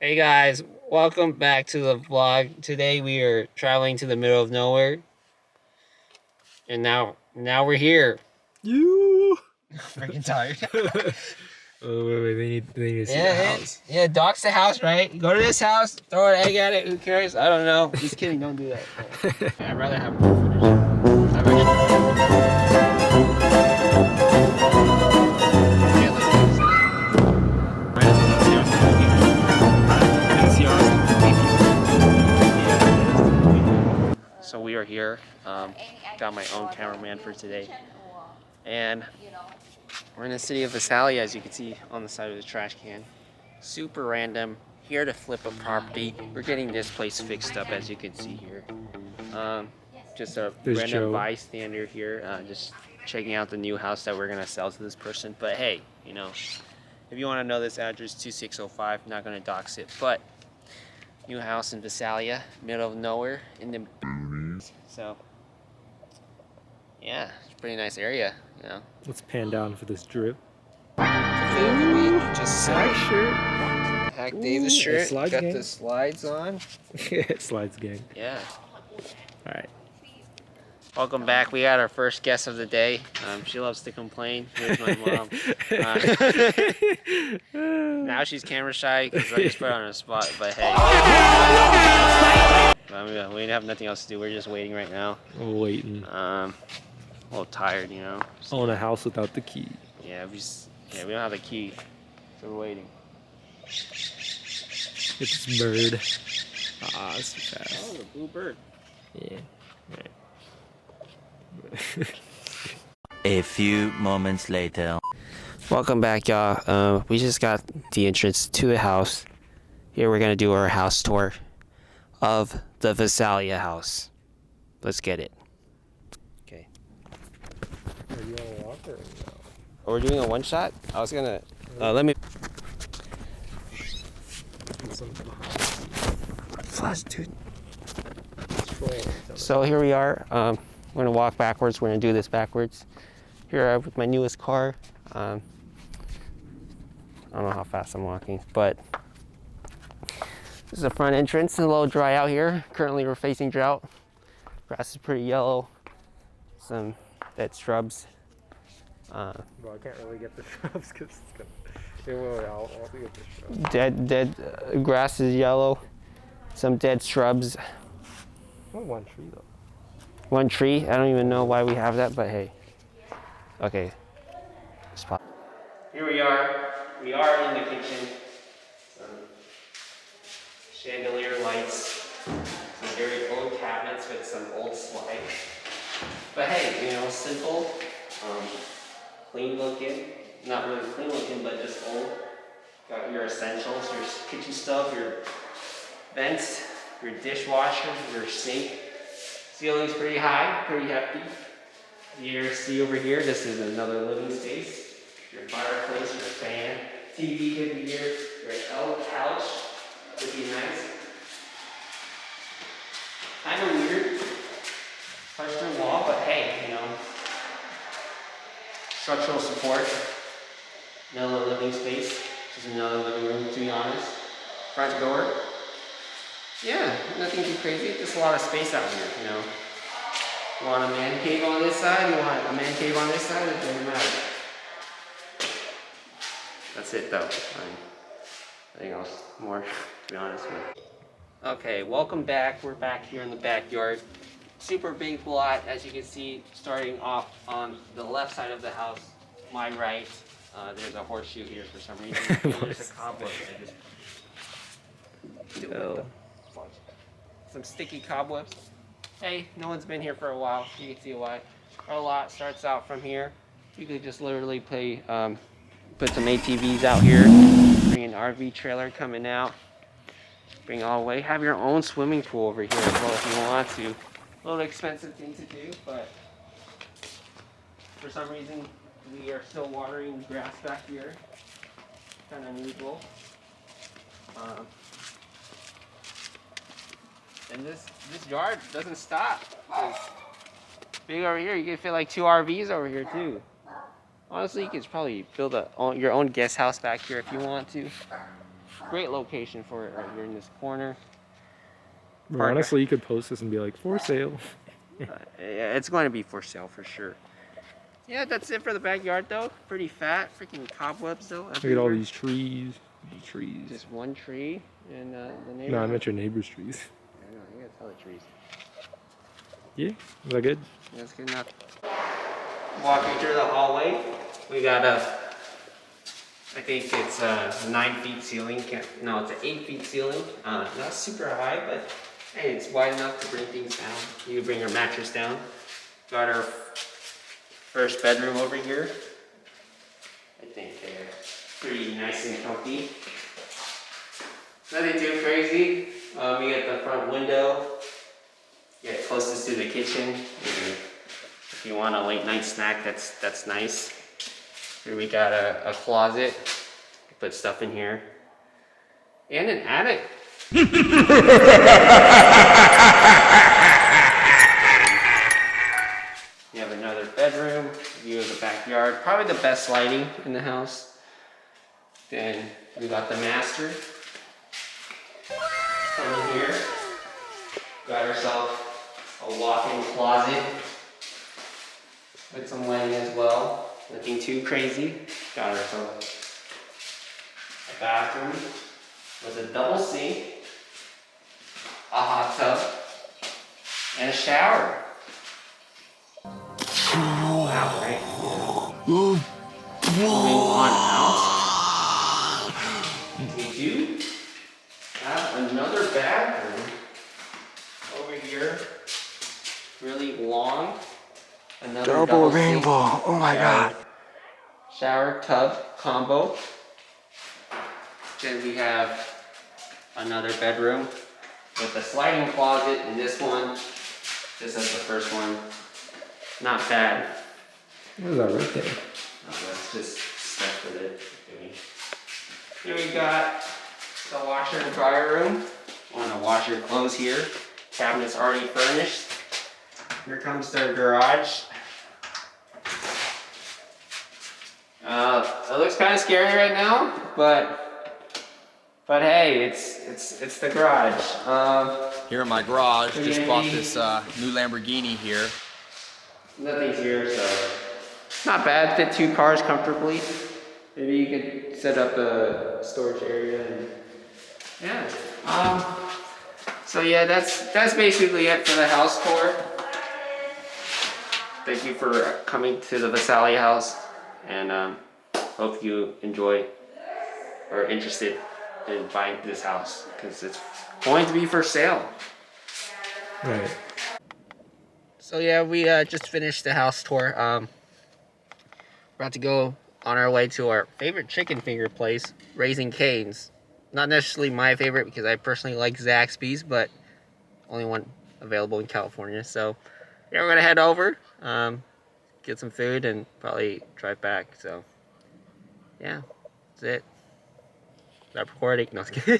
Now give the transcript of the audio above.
Hey guys, welcome back to the vlog. Today we are traveling to the middle of nowhere. And now we're here. You. Freaking tired. Oh wait, they need to see the house. Yeah, dock's the house, right? Go to this house, throw an egg at it, who cares? I don't know. Just kidding, don't do that. I'd rather have more footage. I've So we are here. Got my own cameraman for today. And we're in the city of Visalia, as you can see on the side of the trash can. Super random. Here to flip a property. We're getting this place fixed up, as you can see here. Just a random bystander here, just checking out the new house that we're gonna sell to this person. But hey, you know, if you want to know this address, 2605. Not gonna dox it, but new house in Visalia, middle of nowhere, in the boonies. So yeah, it's a pretty nice area, you know. Let's pan down for this drip. Just Hack shirt. Hack Davis shirt. Got gang. the slides on. Slides gang. Yeah. All right. Welcome back. We got our first guest of the day. She loves to complain. Here's my mom. Now she's camera shy because I just put her on the spot. But hey, we have nothing else to do. We're just waiting right now. Waiting. A little tired, you know. So, own a house without the key. yeah, we don't have the key, so we're waiting. It's bird. Ah, it's fast. Oh, the blue bird. Yeah. Right. A few moments later. Welcome back, y'all. We just got the entrance to the house. Here we're gonna do our house tour of the Visalia house. Let's get it. Okay. Are you on a walk or no? Oh, we're doing a one shot? I was gonna let me flash, dude. So here we are. We're gonna walk backwards. We're gonna do this backwards. Here I am with my newest car. I don't know how fast I'm walking, but this is the front entrance. It's a little dry out here. Currently we're facing drought. Grass is pretty yellow. Some dead shrubs. Well, I can't really get the shrubs because it's gonna. I'll get the shrubs. Dead grass is yellow. Some dead shrubs. Only one tree though. One tree. I don't even know why we have that, but hey. Okay. Spot. Here we are. We are in the kitchen. Some chandelier lights. Some very old cabinets with some old slide. But hey, you know, simple, clean looking. Not really clean looking, but just old. Got your essentials, your kitchen stuff, your vents, your dishwasher, your sink. Ceiling's pretty high, pretty hefty. You see over here, this is another living space. Your fireplace, your fan, TV could be here, your L couch would be nice. Kind of weird, touched wall, but hey, you know, structural support. Another living space, just another living room to be honest. Front door. Yeah, nothing too crazy, just a lot of space out here, you know. You want a man cave on this side, you want a man cave on this side, it doesn't matter. That's it though. Nothing else more, to be honest with. Okay, welcome back. We're back here in the backyard. Super big lot, as you can see, starting off on the left side of the house, my right. There's a horseshoe here for some reason. There's a cobweb. Some sticky cobwebs. Hey, no one's been here for a while. You can see why. Our lot starts out from here. You could just literally put some ATVs out here. Bring an RV trailer coming out. Bring all the way. Have your own swimming pool over here as well if you want to. A little expensive thing to do, but for some reason we are still watering grass back here. Kind of unusual. And this yard doesn't stop. It's big over here. You can fit like 2 RVs over here too. Honestly, you could probably build your own guest house back here if you want to. great location for it right here in this corner. Bro, honestly, you could post this and be like, for sale. Yeah, it's going to be for sale for sure. Yeah, that's it for the backyard though. Pretty fat, freaking cobwebs though. Look at all these trees. Just one tree in the neighborhood. No, I meant your neighbor's trees. I know, you gotta tell the trees. Yeah, is that good? Yeah, that's good enough. Walking through the hallway, we got I think it's a 9 feet ceiling. No, it's an 8 feet ceiling. Not super high, but hey, it's wide enough to bring things down. You can bring your mattress down. Got our first bedroom over here. I think they're pretty nice and comfy. Nothing too crazy. You got the front window. Get closest to the kitchen. If you want a late night snack, that's nice. Here we got a closet. Put stuff in here. And an attic. You have another bedroom, view of the backyard. Probably the best lighting in the house. Then we got the master. Come in here. Got ourselves a walk-in closet with some lighting as well. Nothing too crazy. Got ourselves a bathroom with a double sink, a hot tub, and a shower. Wow, right? Yeah. Moving on out. We do have another bathroom over here. Really long. Another double rainbow. Sink, oh my god. Shower tub combo. Then we have another bedroom with a sliding closet in this one. This is the first one. Not bad. What is that right there? Oh, that's just stuff for the Here we got the washer and dryer room. Want to wash your clothes here. Cabinet's already furnished. Here comes the garage. It looks kind of scary right now, but hey, it's the garage. Here in my garage, just bought this new Lamborghini here. Nothing's here, so it's not bad. Fit 2 cars comfortably. Maybe you could set up a storage area and yeah. So yeah, that's basically it for the house tour. Thank you for coming to the Visalia house, and hope you enjoy or are interested in buying this house because it's going to be for sale. Right. So yeah, we just finished the house tour. About to go on our way to our favorite chicken finger place, Raising Cane's. Not necessarily my favorite because I personally like Zaxby's, but only one available in California. So yeah, we're gonna head over, get some food, and probably drive back. So yeah, that's it. Stop recording. No, I was kidding.